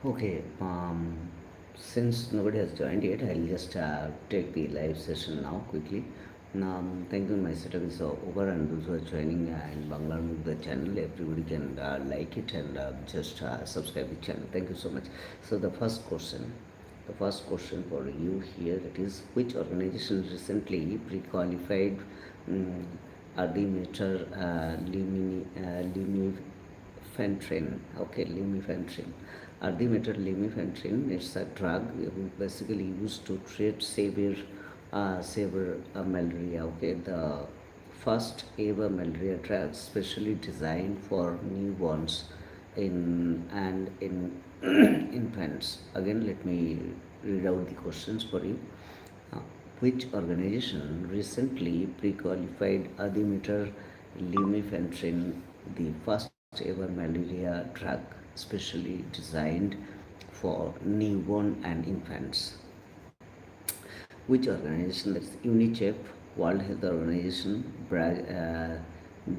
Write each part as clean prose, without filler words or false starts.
Okay, since nobody has joined yet, I'll just take the live session now quickly. Thank you. My setup is over, and those who are joining in Bangalore the channel, everybody can like it and just subscribe the channel. Thank you so much. So the first question for you here, it is which organization recently pre-qualified um, artemether limifentrin. Okay, limifentrin. Artemether limifentrin. It's a drug basically used to treat severe malaria. Okay, the first ever malaria drug specially designed for newborns in infants. Again, let me read out the questions for you. Uh, which organization recently pre-qualified Adimeter limifentrin, the first ever malaria drug specially designed for newborn and infants? Which organization? That's UNICEF, World Health Organization,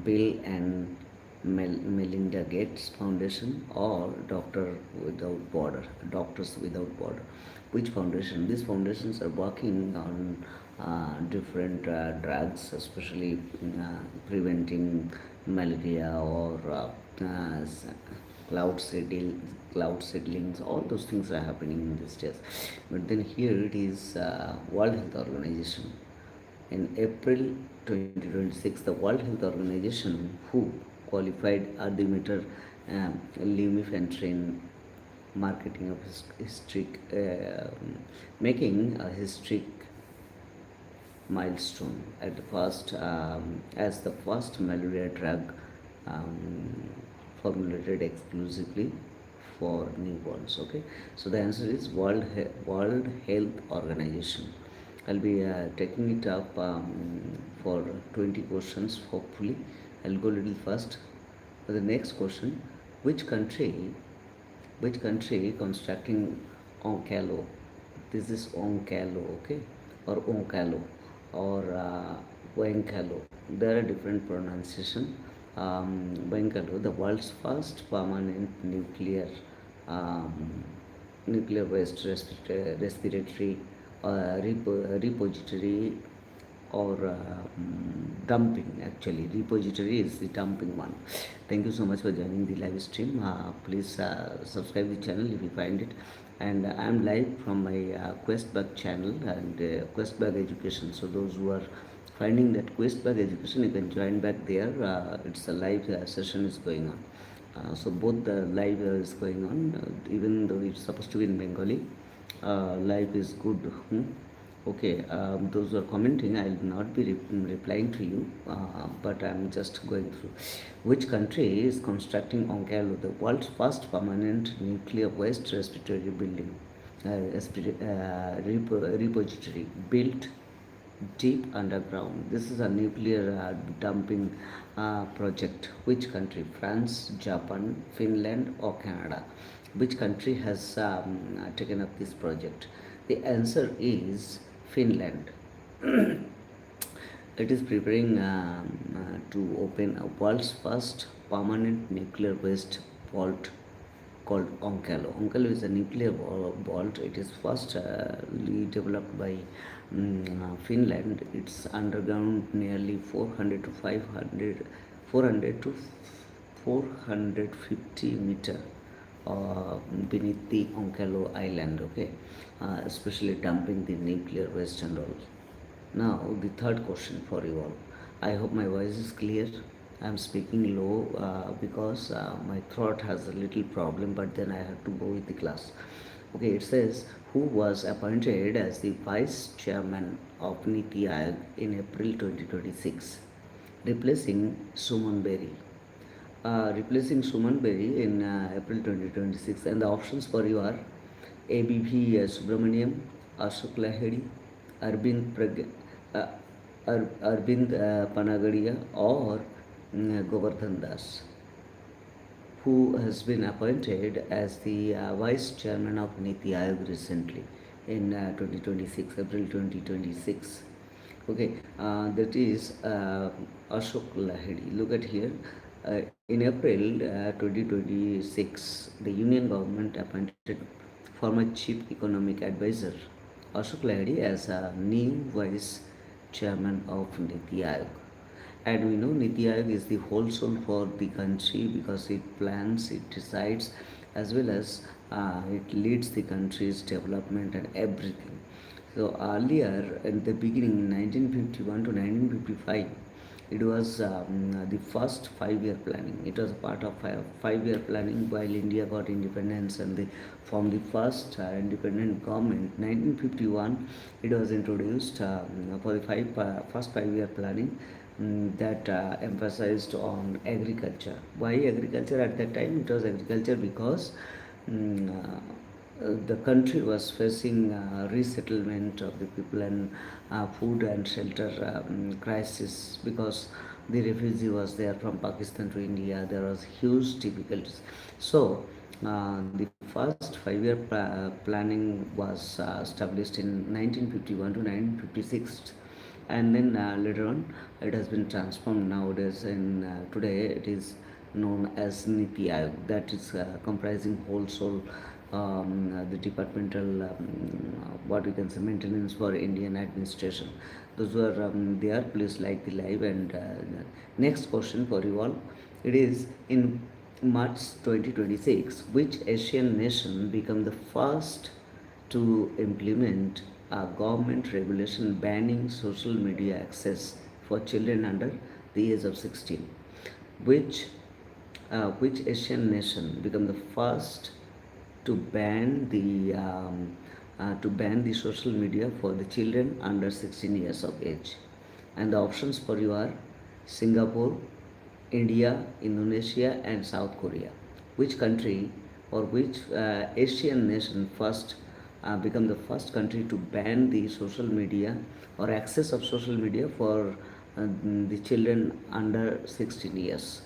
Bill and Melinda Gates Foundation, or Doctors Without Border. Which foundation? These foundations are working on different drugs, especially preventing malaria or cloud seedling, cloud seedlings. All those things are happening in these days. But then here it is World Health Organization. In April 2026, the World Health Organization WHO qualified artemether lumefantrine marketing of historic, making a historic milestone at the first as the first malaria drug um, formulated exclusively for newborns. Okay, so the answer is World Health Organization. I'll be taking it up for 20 questions. Hopefully, I'll go a little fast. For the next question, which country constructing Onkalo? This is Onkalo, okay, or Onkalo, or Wankalo. There are different pronunciation. Wankalo, the world's first permanent um, nuclear waste respiratory repository or dumping. Actually, repository is the dumping one. Thank you so much for joining the live stream. Please subscribe the channel if you find it. And I am live from my Questbug channel and Questbug Education. So those who are finding that Questbug Education, you can join back there. It's a live session is going on. So both the live is going on, even though it's supposed to be in Bengali. Live is good. Okay, those who are commenting, I will not be replying to you, but I'm just going through. Which country is constructing Onkalo, the world's first permanent nuclear waste respiratory building, repository built deep underground? This is a nuclear dumping project. Which country? France, Japan, Finland, or Canada? Which country has taken up this project? The answer is Finland. It is preparing to open a world's first permanent nuclear waste vault called Onkalo. Onkalo is a nuclear vault. It is firstly developed by Finland. It's underground nearly 400 to 500, 400 to 450 meter uh, beneath the Onkalo island. Okay, especially dumping the nuclear waste and all. Now, the third question for you all. I hope my voice is clear. I'm speaking low because my throat has a little problem, but then I have to go with the class. Okay, it says who was appointed as the vice chairman of Niti Aayog in April 2026, replacing Suman Berry. Replacing Suman Berry in April 2026, and the options for you are ABV Subramaniam, Ashok Lahiri, Arvind, uh, Arvind Panagadia, or Govardhan Das, who has been appointed as the vice chairman of Niti Aayog recently in 2026, April 2026. Okay, that is Ashok Lahiri. Look at here. In April 2026, the Union government appointed former Chief Economic Advisor Ashok Lahiri as a new Vice Chairman of Niti Aayog. And we know Niti Aayog is the whole soul for the country because it plans, it decides, as well as it leads the country's development and everything. So earlier, in the beginning, in 1951 to 1955, it was the first 5 year planning. It was a part of 5 year planning while India got independence and from the first independent government. 1951, it was introduced for the first 5 year planning that emphasized on agriculture. Why agriculture at that time? It was agriculture because mm, the country was facing resettlement of the people and food and shelter crisis because the refugee was there from Pakistan to India. There was huge difficulties. So the first 5 year planning was established in 1951 to 1956, and then later on it has been transformed nowadays, and today it is known as Niti Aayog, that is comprising whole soul the departmental what we can say maintenance for Indian administration. Those were there. Please like the live. And next question for you all, it is in March 2026, which Asian nation became the first to implement a government regulation banning social media access for children under the age of 16? Which Asian nation became the first to ban the social media for the children under 16 years of age? And the options for you are Singapore, India, Indonesia, and South Korea. Which country or which Asian nation first become the first country to ban the social media or access of social media for the children under 16 years?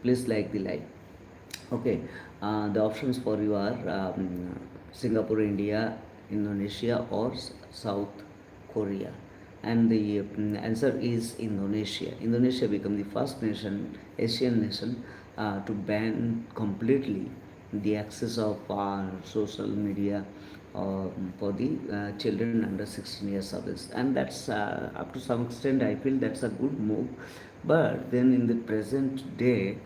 Please like the like. Okay, the options for you are Singapore, India, Indonesia, or South Korea. And the answer is Indonesia. Indonesia became the first nation, Asian nation, to ban completely the access of social media for the children under 16 years of age. And that's up to some extent, I feel that's a good move. But then in the present day,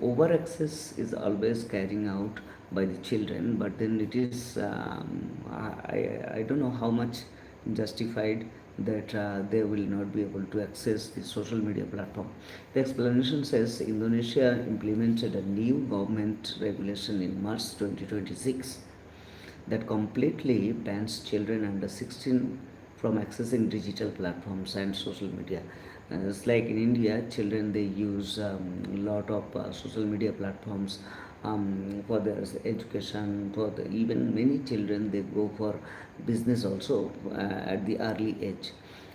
over access is always carrying out by the children, but then it is I don't know how much justified that they will not be able to access the social media platform. The explanation says Indonesia implemented a new government regulation in March 2026 that completely bans children under 16 from accessing digital platforms and social media. It's like in India, children they use a lot of social media platforms for their education. For even many children they go for business also at the early age,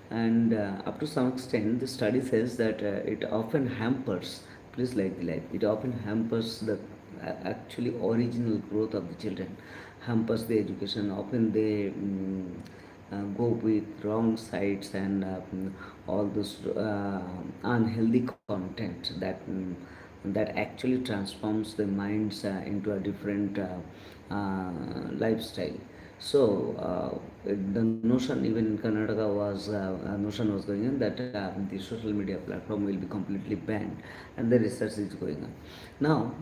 and up to some extent, the study says that it often hampers. Please like the life. It often hampers the actually original growth of the children, hampers the education. Often they go with wrong sites and all those unhealthy content that actually transforms the minds into a different lifestyle. So the notion even in Karnataka was a notion was going on that the social media platform will be completely banned, and the research is going on. Now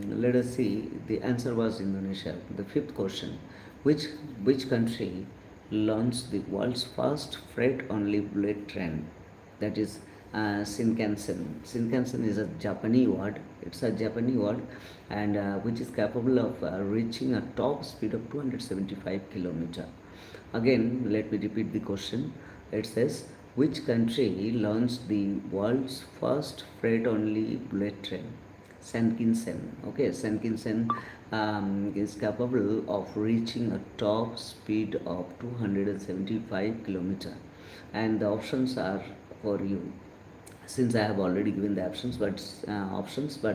let us see. The answer was Indonesia. The fifth question: which country launched the world's first freight-only bullet train? That is Shinkansen. Shinkansen is a Japanese word. It's a Japanese word, and which is capable of reaching a top speed of 275 kilometer. Again, let me repeat the question. It says, which country launched the world's first freight-only bullet train? Shinkansen. Okay, Shinkansen is capable of reaching a top speed of 275 kilometer, and the options are for you. Since I have already given the options, but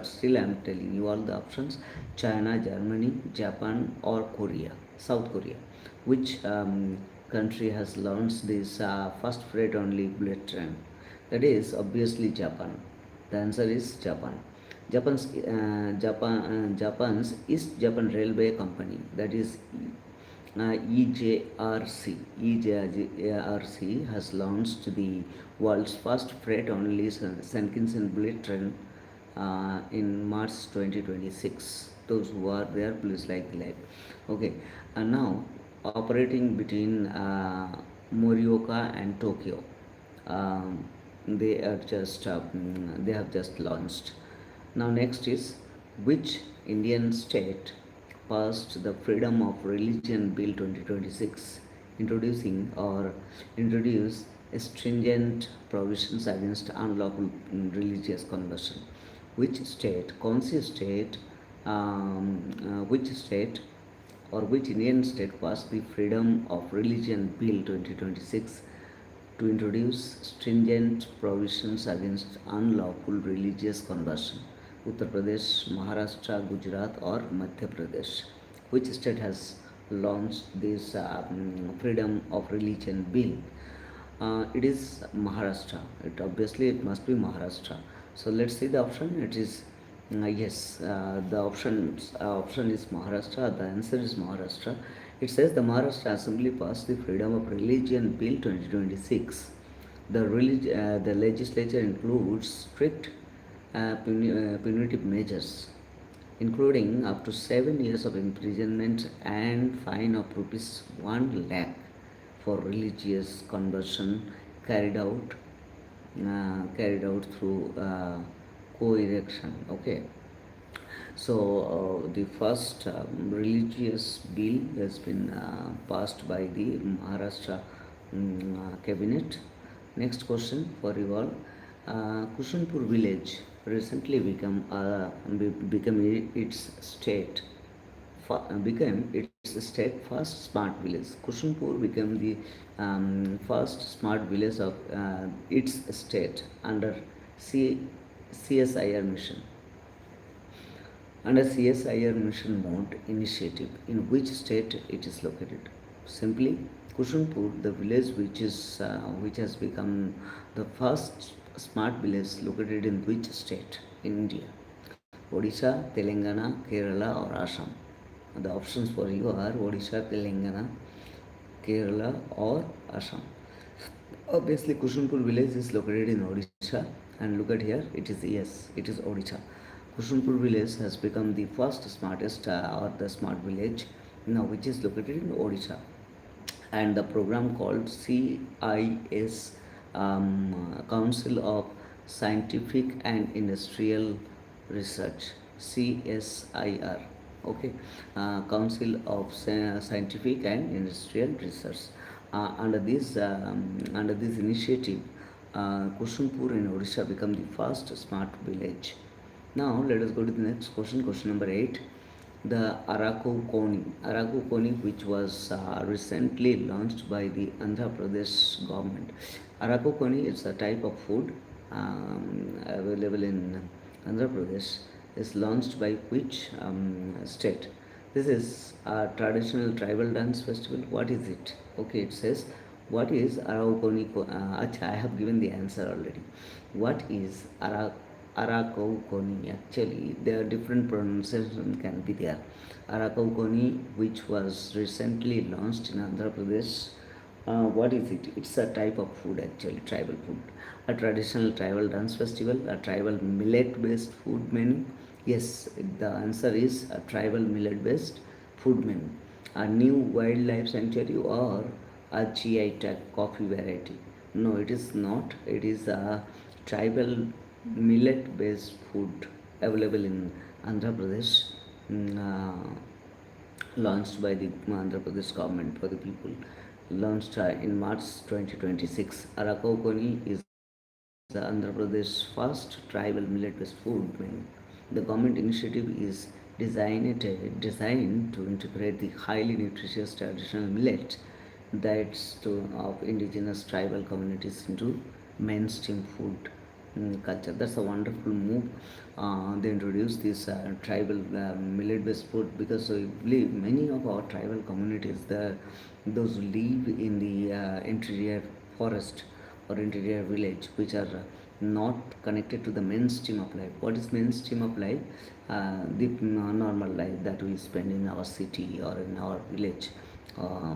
still I am telling you all the options: China, Germany, Japan, or Korea, South Korea. Which country has launched this first freight only bullet train? That is obviously Japan. The answer is Japan. Japan's East Japan Railway Company, that is EJRC. EJRC has launched the world's first freight-only Shinkansen bullet train in March 2026. Those who are there, please like the live. Okay, and now operating between Morioka and Tokyo. Um, they have just launched. Now next is, which Indian state passed the Freedom of Religion Bill 2026, introducing or introduced stringent provisions against unlawful religious conversion? Which state, which state or which Indian state passed the Freedom of Religion Bill 2026 to introduce stringent provisions against unlawful religious conversion? Uttar Pradesh, Maharashtra, Gujarat, or Madhya Pradesh? Which state has launched this Freedom of Religion Bill? It is Maharashtra. It must be Maharashtra. So let's see the option. It is yes. The option is Maharashtra. The answer is Maharashtra. It says the Maharashtra Assembly passed the Freedom of Religion Bill 2026. The legislature includes strict punitive measures, including up to 7 years of imprisonment and fine of rupees 1 lakh for religious conversion carried out through co-erection. Okay, so the first religious bill has been passed by the Maharashtra cabinet. Next question for you all. Kushanpur village recently become its state became its state first smart village. Kushanpur became the first smart village of its state under C- CSIR mission. Under CSIR mission mode initiative, in which state it is located? Simply, Kushanpur, the village which has become the first smart village, located in which state in India? Odisha, Telangana, Kerala, or Assam? The options for you are Odisha, Telangana, Kerala, or Assam. Obviously, Kushanpur village is located in Odisha, and look at here, it is yes, it is Odisha. Kushanpur village has become the first smartest or the smart village now, which is located in Odisha, and the program called CIS, Council of Scientific and Industrial Research, CSIR. Okay, Council of Scientific and Industrial Research. Under this initiative, Kushanpur in Odisha become the first smart village. Now let us go to the next question. Question number 8. The Araku Koni, which was recently launched by the Andhra Pradesh government. Araku Koni is a type of food available in Andhra Pradesh. Is launched by which state? This is a traditional tribal dance festival. What is it? Okay, it says, what is Araukoni? I have given the answer already. What is Araukoni? Actually, there are different pronunciations can be there. Araukoni, which was recently launched in Andhra Pradesh. What is it? It's a type of food, actually, tribal food. A traditional tribal dance festival, a tribal millet based food menu. Yes, the answer is a tribal millet based food menu. A new wildlife sanctuary, or a GI tag coffee variety. No, it is not. It is a tribal millet based food available in Andhra Pradesh. Launched by the Andhra Pradesh government for the people, launched in March 2026. Arakau Koni is Andhra Pradesh's first tribal millet-based food menu. The government initiative is designed to integrate the highly nutritious traditional millet diets of indigenous tribal communities into mainstream food culture. That's a wonderful move. They introduced this tribal millet-based food, because I believe many of our tribal communities, those who live in the interior forest or interior village, which are not connected to the mainstream of life. What is mainstream of life? The normal life that we spend in our city or in our village.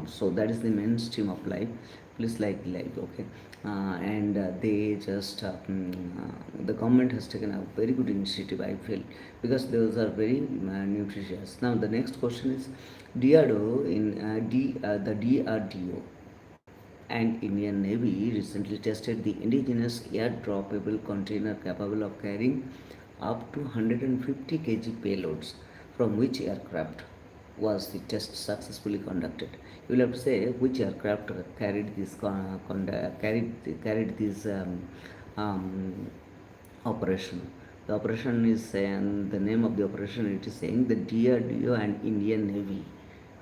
So that is the mainstream of life. Please like the life, okay? And they just the government has taken a very good initiative, I feel, because those are very nutritious. Now the next question is DRDO the DRDO and Indian Navy recently tested the indigenous air-droppable container capable of carrying up to 150 kg payloads. From which aircraft was the test successfully conducted? You will have to say which aircraft carried this operation. The operation is saying the name of the operation. It is saying the DRDO and Indian Navy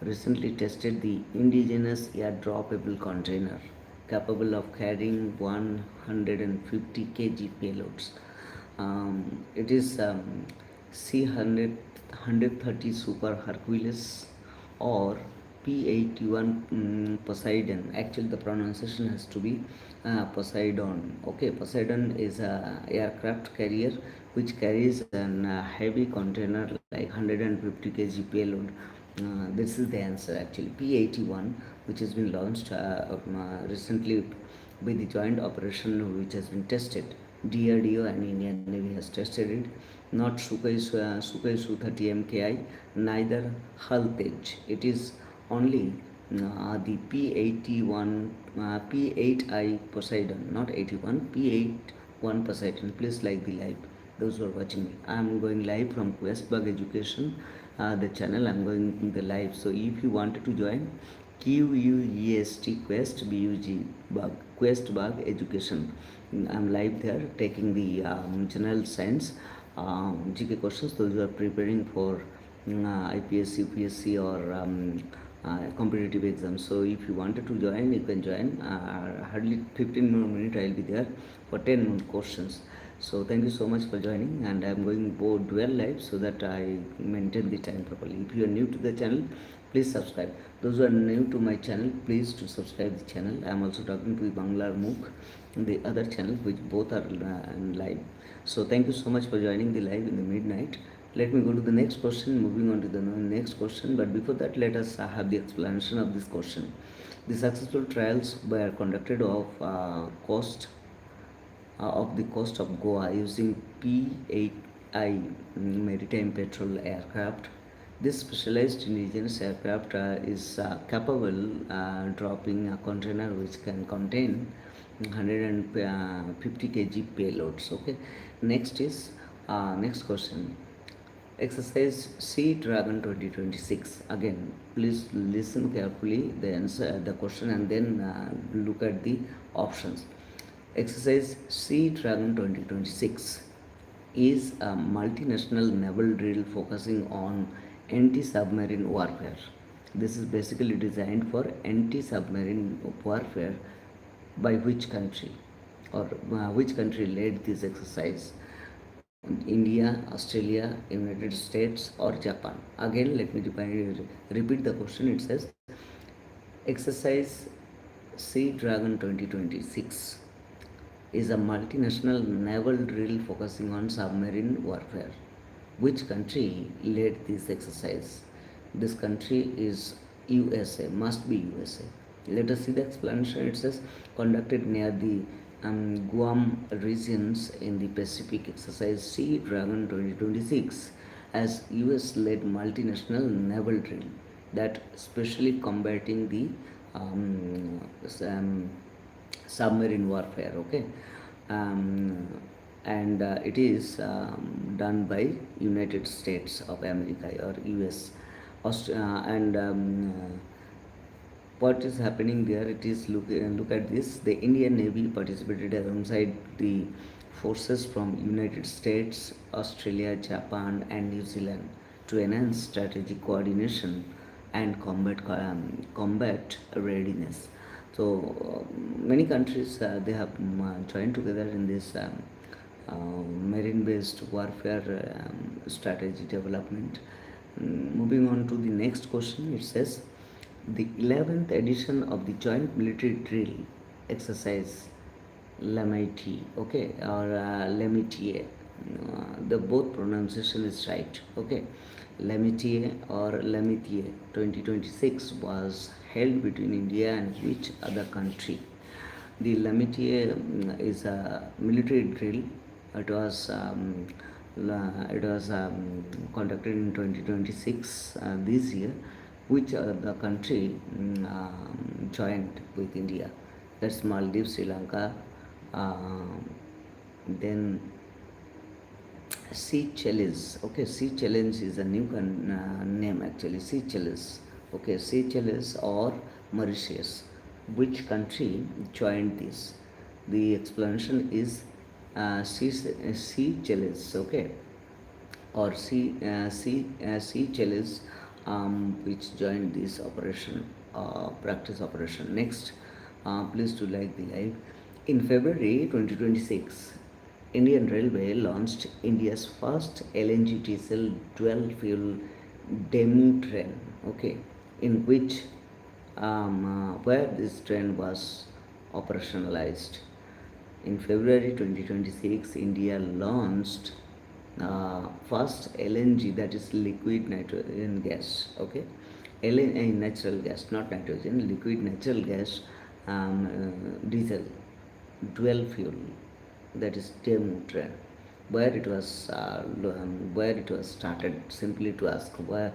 recently tested the indigenous air-droppable container capable of carrying 150 kg payloads. It is C130 Super Hercules or P81 Poseidon. Actually, the pronunciation has to be Poseidon. Okay, Poseidon is a aircraft carrier which carries an heavy container like 150 kg payload. This is the answer actually. P81, which has been launched recently with the joint operation which has been tested. DRDO and Indian Navy has tested it. Not Sukhoi Su-30 MKI, neither Haltej. It is only the P81, P8I Poseidon, not 81, P81 Poseidon. Please like the live. Those who are watching me, I am going live from Questbug Education, the channel. I am going the live. So if you wanted to join, QUEST Quest BUG Bug Quest Bug Education. I'm live there taking the general science GK questions. Those who are preparing for IPS, UPSC or competitive exams. So if you wanted to join, you can join. Hardly 15 more minutes I'll be there for 10 more questions. So thank you so much for joining, and I'm going both dual live so that I maintain the time properly. If you are new to the channel, please subscribe. Those who are new to my channel, please to subscribe the channel. I am also talking to Banglar MOOC, the other channel, which both are live. So thank you so much for joining the live in the midnight. Let me go to the next question. Moving on to the next question, but before that, let us have the explanation of this question. The successful trials were conducted of the coast of Goa using P8I maritime patrol aircraft. This specialized indigenous aircraft is capable dropping a container which can contain 150 kg payloads. Okay. Next is next question. Exercise Sea Dragon 2026. Again, please listen carefully the answer, the question, and then look at the options. Exercise Sea Dragon 2026 is a multinational naval drill focusing on anti-submarine warfare. This is basically designed for anti-submarine warfare. By which country, or which country led this exercise? India, Australia, United States, or Japan? Again, let me repeat the question. It says Exercise Sea Dragon 2026 is a multinational naval drill focusing on submarine warfare. Which country led this exercise? This country is USA, must be USA. Let us see the explanation. It says conducted near the Guam regions in the Pacific. Exercise Sea Dragon 2026 as US led multinational naval drill that specially combating the submarine warfare. Okay. And it is done by United States of America or US. And what is happening there? It is look at this. The Indian Navy participated alongside the forces from United States, Australia, Japan, and New Zealand to enhance strategic coordination and combat readiness. So many countries they have joined together in this marine-based warfare strategy development. Moving on to the next question, it says the 11th edition of the Joint Military Drill exercise Lamiti, okay, or Lemitier. The both pronunciation is right, okay. Lemitier or Lemitier 2026 was held between India and which other country? The Lemitier is a military drill. It was conducted in 2026 this year, which the country joined with India. That's Maldives, Sri Lanka, then Seychelles. Okay, Seychelles is a new name actually. Seychelles. Okay, Seychelles or Mauritius. Which country joined this? The explanation is Seychelles. Okay, or Seychelles, which joined this operation, practice operation. Next, please to like the live. In February 2026, Indian Railway launched India's first LNG diesel dual fuel demo train. Okay, in which where this train was operationalized. In February 2026, India launched first LNG, that is liquid nitrogen gas. Okay, LNG natural gas, not nitrogen, liquid natural gas, diesel, dual fuel, that is demo train. Where it was started. Simply to ask where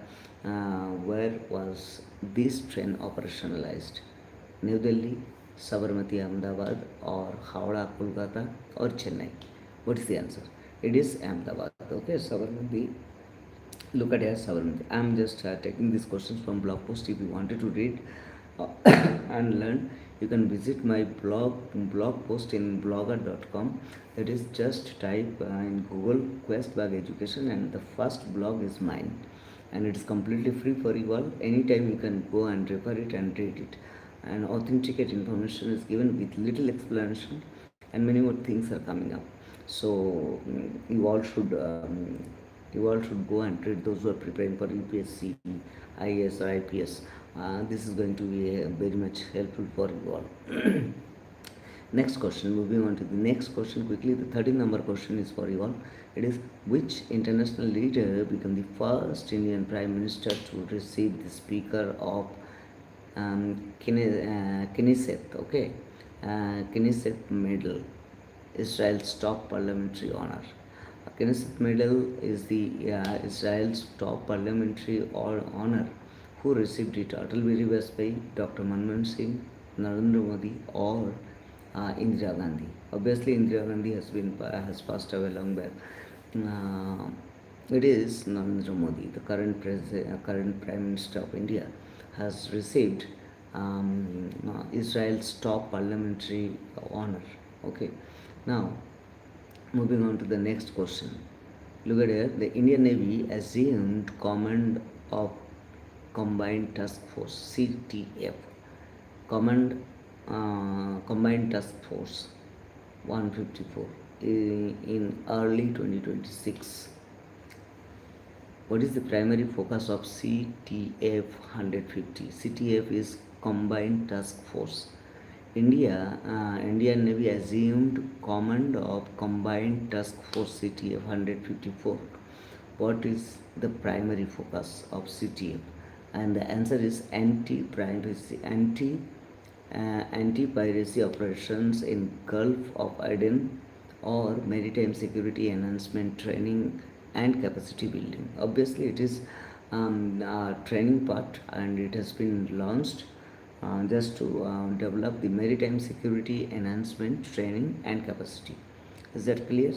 was this train operationalized? New Delhi, Sabarmati, Ahmedabad, or Howrah, Kolkata, or Chennai? What is the answer? It is Ahmedabad. Okay, Sabarmati. Look at here, Sabarmati. I am just taking these questions from blog post. If you wanted to read uh, and learn, you can visit my blog post in blogger.com. That is, just type in Google Quest Bag Education, and the first blog is mine, and it's completely free for you all. Anytime you can go and refer it and read it, and authenticate information is given with little explanation, and many more things are coming up. So you all should go and read. Those who are preparing for UPSC, IAS or IPS, this is going to be very much helpful for you all. Next question, moving on to the next question quickly. The 13th number question is for you all. It is, which international leader became the first Indian Prime Minister to receive the Speaker of Knesset, okay, Knesset Medal, Israel's top parliamentary honor. Knesset Medal is the Israel's top parliamentary honor. Who received it? Atal Bihari Vajpayee, Dr. Manmohan Singh, Narendra Modi, or Indira Gandhi. Obviously, Indira Gandhi has passed away long back. Uh, it is Narendra Modi, the current Prime Minister of India, has received Israel's top parliamentary honor. Okay, now moving on to the next question. Look at here. The Indian Navy assumed command of Combined Task Force (CTF), Combined Task Force 154 in early 2026. What is the primary focus of CTF 150? CTF is Combined Task Force. Indian Navy assumed command of Combined Task Force CTF 154. What is the primary focus of CTF? And the answer is anti-piracy operations in Gulf of Aden, or maritime security enhancement training and capacity building. Obviously, it is a training part, and it has been launched just to develop the maritime security enhancement training and capacity. Is that clear?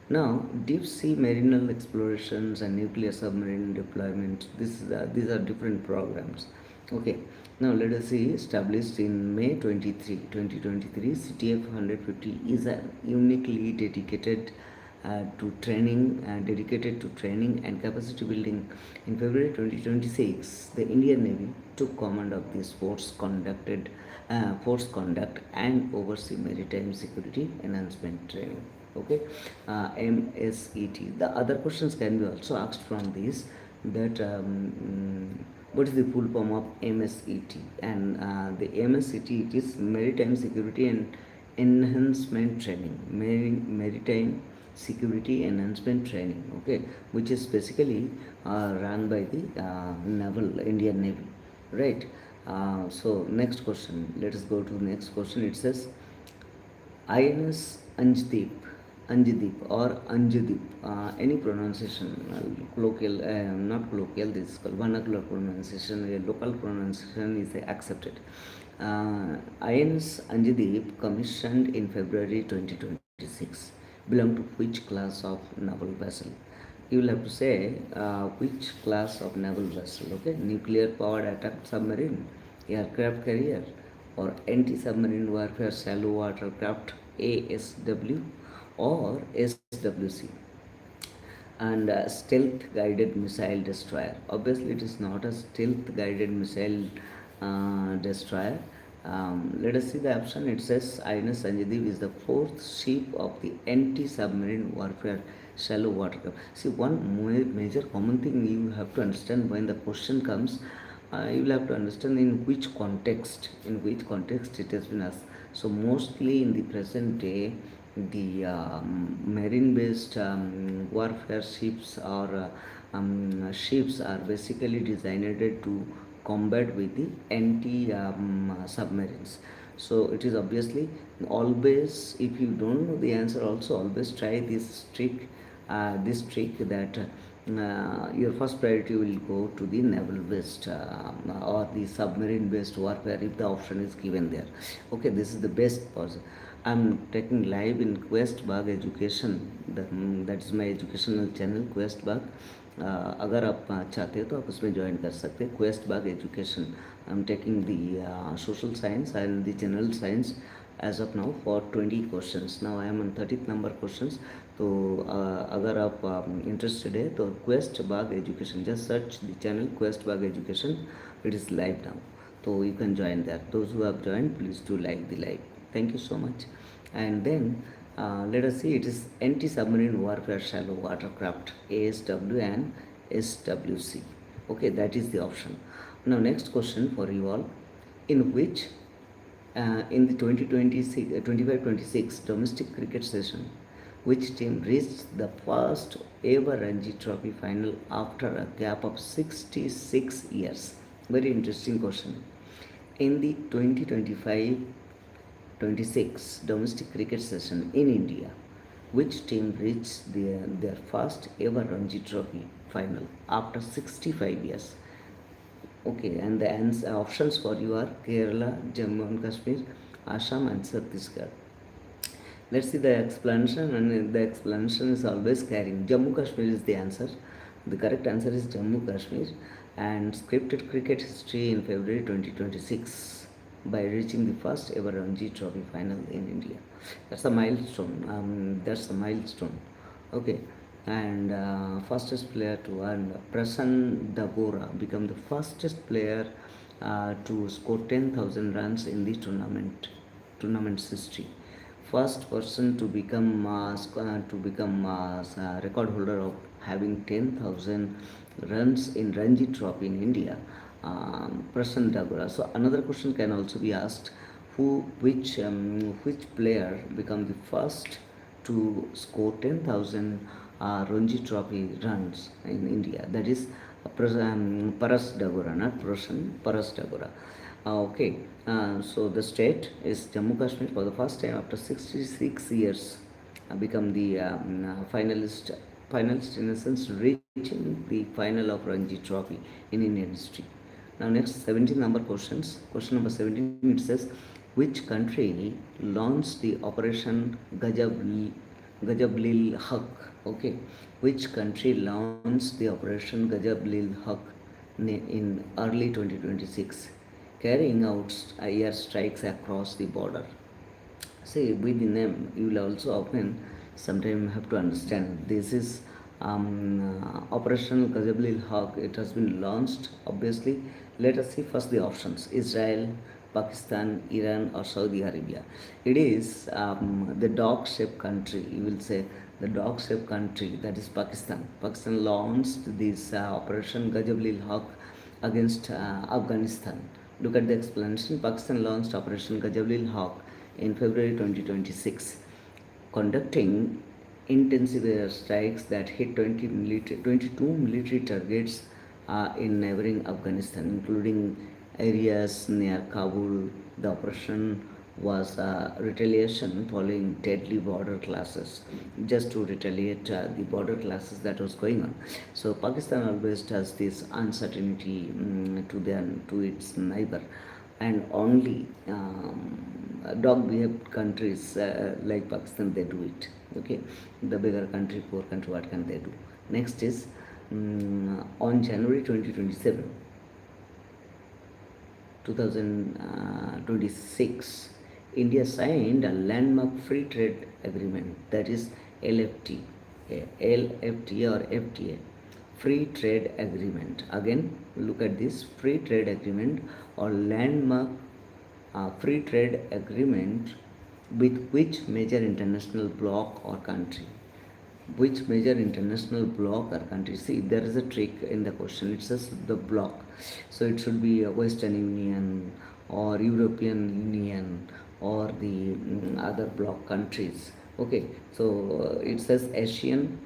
Now, deep sea marinal explorations and nuclear submarine deployment, these are different programs. Okay, now let us see. Established in May 2023, CTF 150 is a uniquely dedicated to training and capacity building. In February 2026, the Indian Navy took command of this force conduct and oversee maritime security enhancement training. Okay, MSET. The other questions can be also asked from this, that what is the full form of MSET? And the MSET, it is Maritime Security and enhancement training, maritime security enhancement training, okay, which is basically run by the naval Indian Navy, right? So next question, let us go to the next question. It says INS Anjdeep or Anjdeep, any pronunciation, colloquial, not colloquial, this is called vernacular pronunciation, a local pronunciation is accepted. INS Anjdeep, commissioned in February 2026, belong to which class of naval vessel? You will have to say which class of naval vessel, okay? Nuclear powered attack submarine, aircraft carrier, or anti submarine warfare shallow watercraft ASW or SWC, and stealth guided missile destroyer. Obviously, it is not a stealth guided missile destroyer. Let us see the option. It says INS Sanjadev is the fourth ship of the anti submarine warfare shallow watercraft. See, one major common thing you have to understand when the question comes, you will have to understand in which context it has been asked. So mostly in the present day, the marine-based warfare ships are basically designed to combat with the anti submarines. So it is obviously always, if you don't know the answer, also always try this trick that your first priority will go to the naval based or the submarine based warfare if the option is given there. Okay, this is the best person. I'm taking live in Quest Bug Education, that is my educational channel Quest Bug. अगर आप चाहते हो तो आप उसमें join कर सकते हैं Quest Bag Education. I am taking the social science and the general science as of now for 20 questions. Now I am on 30th number questions. तो अगर आप इंटरेस्टेड है तो Quest Bag Education, just search the channel Quest Bag Education. It is live now, so you can join that. Those who have joined, please do like the live. Thank you so much. And then let us see, it is anti-submarine warfare shallow watercraft ASW and SWC. Okay, that is the option. Now next question for you all. In which in the 2026 25-26 domestic cricket session, which team reached the first ever Ranji Trophy final after a gap of 66 years? Very interesting question. In the 2025-26 domestic cricket session in India, which team reached their first ever Ranji Trophy final after 65 years? Okay, and the options for you are Kerala, Jammu and Kashmir, Assam, and Chhattisgarh. Let's see the explanation, and the explanation is always carrying. Jammu Kashmir is the answer. The correct answer is Jammu Kashmir, and scripted cricket history in February 2026 by reaching the first ever Ranji Trophy final in India. That's a milestone. That's a milestone. Okay, and fastest player to earn, Prasan Dagora become the fastest player to score 10,000 runs in the tournament's history. First person to become record holder of having 10,000 runs in Ranji Trophy in India, Prasan Dagora. So another question can also be asked: which player become the first to score 10,000 Ranji Trophy runs in India? That is Paras Dagora, not Prasan, Paras Dagora. Okay, so the state is Jammu Kashmir for the first time after 66 years become the finalist in a sense, reaching the final of Ranji Trophy in Indian history. Now next 17 number questions. Question number 17, it says, which country launched the Operation Gajablil Haq? Okay, which country launched the Operation Gajablil Haq in early 2026, carrying out air strikes across the border? See, with the name, you will also often sometimes have to understand this is Operation Gajablil Haq. It has been launched, obviously. Let us see first the options: Israel, Pakistan, Iran, or Saudi Arabia. It is the dog-shaped country. You will say the dog-shaped country, that is Pakistan. Pakistan launched this Operation Gajablil Haq against Afghanistan. Look at the explanation. Pakistan launched Operation Gajablil Haq in February 2026, conducting intensive air strikes that hit 22 military targets in neighboring Afghanistan, including areas near Kabul. The operation was retaliation following deadly border clashes, just to retaliate the border clashes that was going on. So Pakistan always does this uncertainty to its neighbor, and only dog behaved countries like Pakistan, they do it. Okay, the bigger country, poor country, what can they do? Next is on January 2027, 2026, India signed a landmark free trade agreement, that is LFT, LFT or FTA, free trade agreement. Again, look at this free trade agreement or landmark free trade agreement with which major international bloc or country? Which major international bloc or country? See, there is a trick in the question. It says the bloc, so it should be a Western Union or European Union or the other bloc countries. Okay, so it says Asian,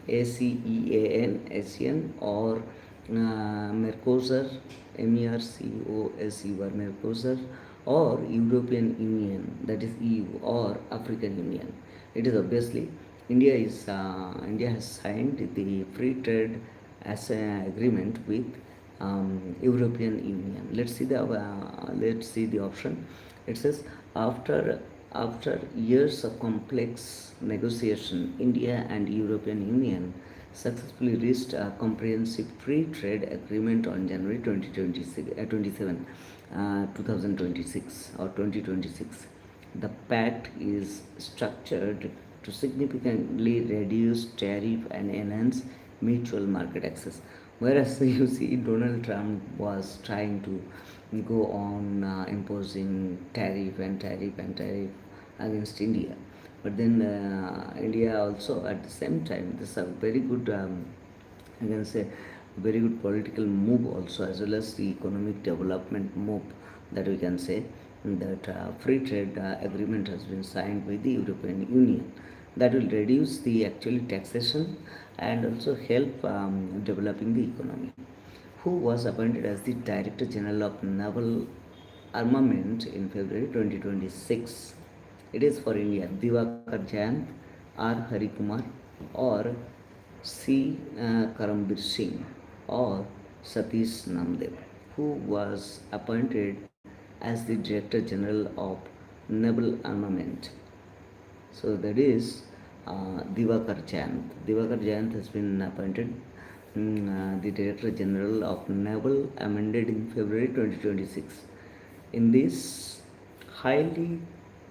ACEAN, Asian, or Mercosur, MERCOSUR, Mercosur, or European Union, that is EU, or African Union. It is obviously India has signed the free trade as an agreement with European Union. Let's see the option. It says after years of complex negotiation, India and European Union successfully reached a comprehensive free trade agreement on January 2026 or 2026. The pact is structured to significantly reduce tariff and enhance mutual market access. Whereas you see, Donald Trump was trying to go on imposing tariff against India. But then India also at the same time, this is a very good, I can say, very good political move also, as well as the economic development move, that we can say, that free trade agreement has been signed with the European Union. That will reduce the actually taxation and also help developing the economy. Who was appointed as the Director General of Naval Armament in February 2026? It is for India, Divakar Jayant, R. Harikumar, or C. Karambir Singh, or Satish Namdev, who was appointed as the Director General of Naval Armament. So that is Divakar Jayant. Divakar Jayant has been appointed the Director General of Naval Amended in February 2026. In this highly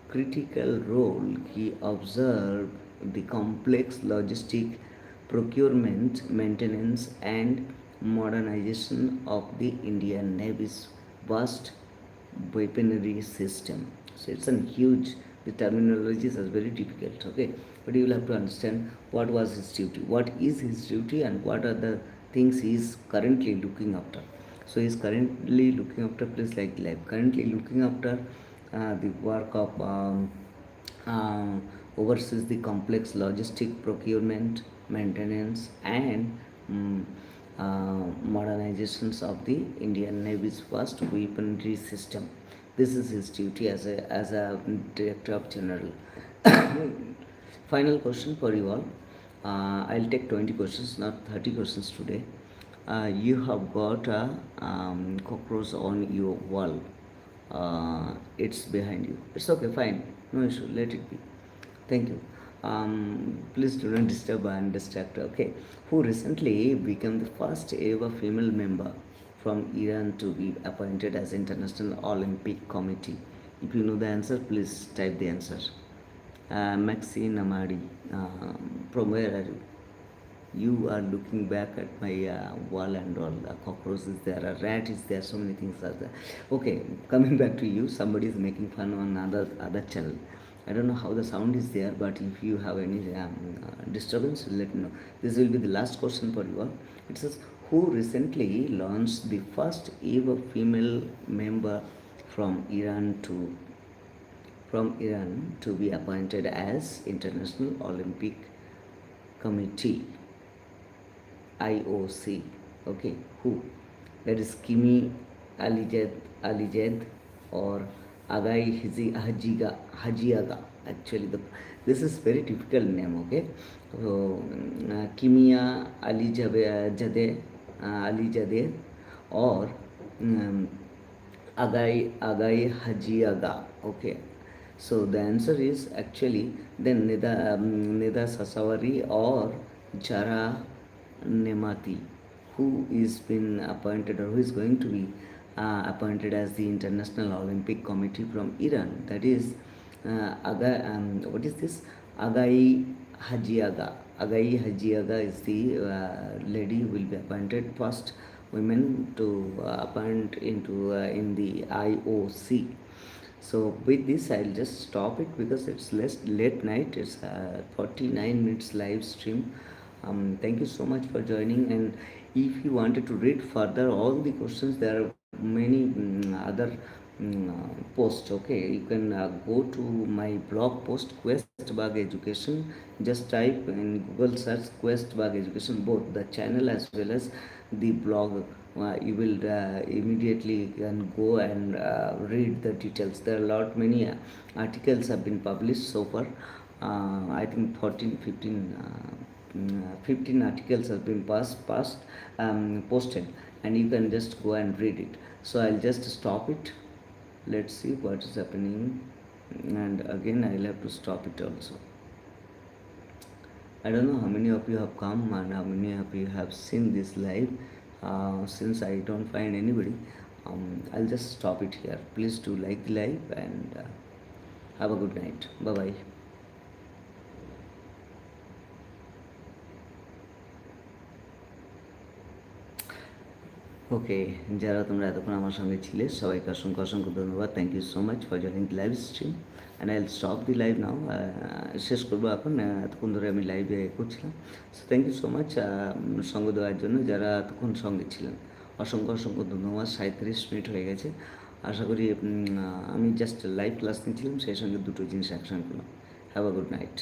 critical role, he observed the complex logistic procurement, maintenance, and modernization of the Indian Navy's vast weaponry system. So it's a huge, the terminologies are very difficult, okay? But you will have to understand what was his duty, what is his duty, and what are the things he is currently looking after. So he is currently looking after place like life, currently looking after the work of oversees the complex logistic procurement, maintenance, and modernizations of the Indian Navy's first weaponry system. This is his duty as a Director of General. Final question for you all. I'll take 20 questions, not 30 questions today. You have got a cockroach on your wall. It's behind you. It's okay, fine. No issue. Let it be. Thank you. Please do not disturb and distract. Okay. Who recently became the first ever female member from Iran to be appointed as International Olympic Committee? If you know the answer, please type the answer. Maxi Namadi. From where are you? You are looking back at my wall and all. Cockroach is there, a rat is there, so many things are there. Okay, coming back to you, somebody is making fun on other channel. I don't know how the sound is there, but if you have any disturbance, let me know. This will be the last question for you all. It says, who recently launched the first ever female member from Iran to from Iran to be appointed as International Olympic Committee IOC. Okay, who? That is Kimi Alijed or Agai Hajiaga. Actually, this is very difficult name. Okay, so Kimia Alijade or um, Agai Hajiaga. Okay, so the answer is actually then Nida Sasawari or Jara Nemati, who is been appointed or who is going to be appointed as the International Olympic Committee from Iran. That is what is this? Agai Hajiaga. Agai Hajiaga is the lady who will be appointed first women to appoint into in the IOC. So with this, I'll just stop it because it's late night. It's 49 minutes live stream. Thank you so much for joining. And if you wanted to read further all the questions, there are many other posts. Okay, you can go to my blog post Quest Bug Education. Just type in Google search Quest Bug Education, both the channel as well as the blog. You will immediately can go and read the details. There are a lot many articles have been published so far. I think 14 15 15 articles have been posted, and you can just go and read it. So I'll just stop it. Let's see what is happening, and again I'll have to stop it also. I don't know how many of you have come and how many of you have seen this live. Since I don't find anybody, I'll just stop it here. Please do like the live and have a good night. Bye bye. ওকে, যারা তোমরা এতক্ষণ আমার সঙ্গে ছিলে সবাইকে অসংখ্য অসংখ্য ধন্যবাদ। Thank you so much for joining the live stream and I will stop the live now. শেষ করবো এখন, এতক্ষণ ধরে আমি লাইভে করছিলাম। So thank you so much সঙ্গ দেওয়ার জন্য যারা এতক্ষণ সঙ্গে ছিলেন। অসংখ্য অসংখ্য ধন্যবাদ। 37 মিনিট হয়ে গেছে। আশা করি আমি জাস্ট লাইভ ক্লাস নিয়েছিলাম, সেই সঙ্গে দুটো জিনিস একসঙ্গে করলাম। Have a good night.